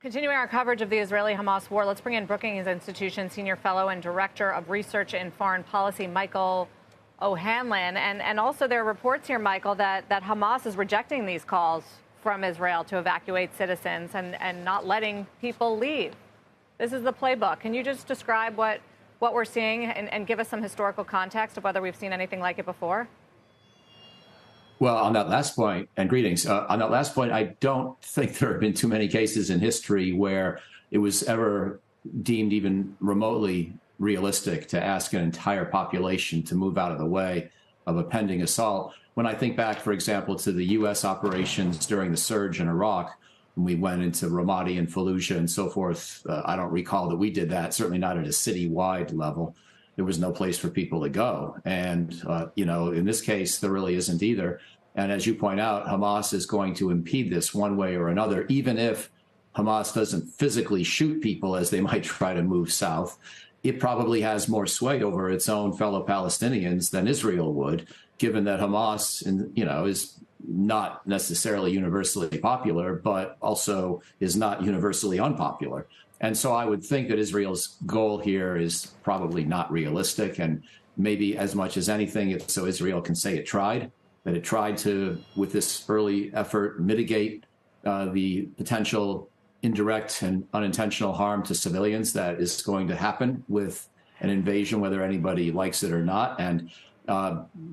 Continuing our coverage of the Israeli-Hamas war, let's bring in Brookings Institution Senior Fellow and Director of Research in Foreign Policy, Michael O'Hanlon. And also there are reports here, Michael, that Hamas is rejecting these calls from Israel to evacuate citizens and not letting people leave. This is the playbook. Can you just describe what we're seeing and give us some historical context of whether we've seen anything like it before? Well, on that last point, and greetings, on that last point, I don't think there have been too many cases in history where it was ever deemed even remotely realistic to ask an entire population to move out of the way of a pending assault. When I think back, for example, to the U.S. operations during the surge in Iraq, when we went into Ramadi and Fallujah and so forth, I don't recall that we did that, certainly not at a citywide level. There was no place for people to go. And, in this case, there really isn't either. And as you point out, Hamas is going to impede this one way or another, even if Hamas doesn't physically shoot people as they might try to move south. It probably has more sway over its own fellow Palestinians than Israel would, given that Hamas, is not necessarily universally popular, but also is not universally unpopular. And so I would think that Israel's goal here is probably not realistic, and maybe as much as anything, so Israel can say it tried, that it tried to, with this early effort, mitigate the potential indirect and unintentional harm to civilians that is going to happen with an invasion, whether anybody likes it or not. And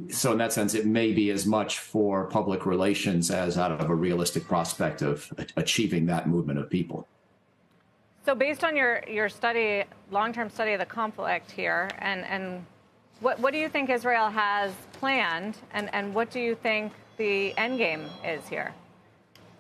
so in that sense, it may be as much for public relations as out of a realistic prospect of achieving that movement of people. So based on your study, long-term study of the conflict here, and what do you think Israel has planned, and what do you think the end game is here?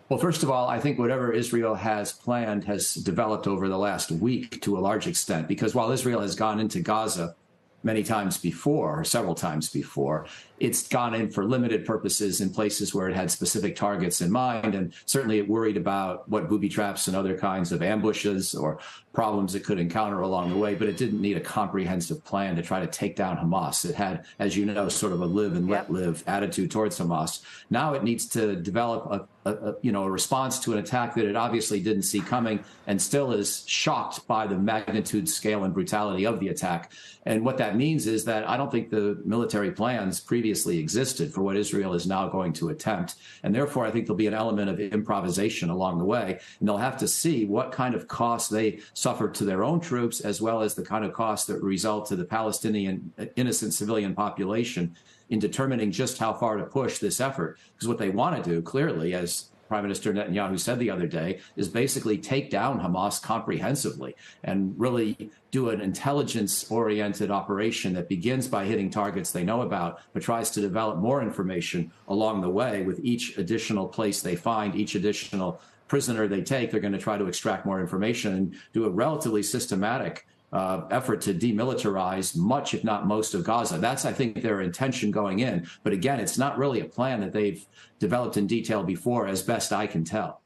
Well, first of all, I think whatever Israel has planned has developed over the last week to a large extent, because while Israel has gone into Gaza many times before, several times before, it's gone in for limited purposes in places where it had specific targets in mind. And certainly it worried about what booby traps and other kinds of ambushes or problems it could encounter along the way. But it didn't need a comprehensive plan to try to take down Hamas. It had, as you know, sort of a live and let live attitude towards Hamas. Now it needs to develop a response to an attack that it obviously didn't see coming and still is shocked by the magnitude, scale, and brutality of the attack. And what that means is that I don't think the military plans previously existed for what Israel is now going to attempt. And therefore, I think there'll be an element of improvisation along the way. And they'll have to see what kind of costs they suffer to their own troops, as well as the kind of costs that result to the Palestinian innocent civilian population in determining just how far to push this effort. Because what they want to do, clearly, as Prime Minister Netanyahu said the other day, is basically take down Hamas comprehensively and really do an intelligence-oriented operation that begins by hitting targets they know about, but tries to develop more information along the way. With each additional place they find, each additional prisoner they take, they're going to try to extract more information and do a relatively systematic effort to demilitarize much, if not most, of Gaza. That's, I think, their intention going in. But again, it's not really a plan that they've developed in detail before, as best I can tell.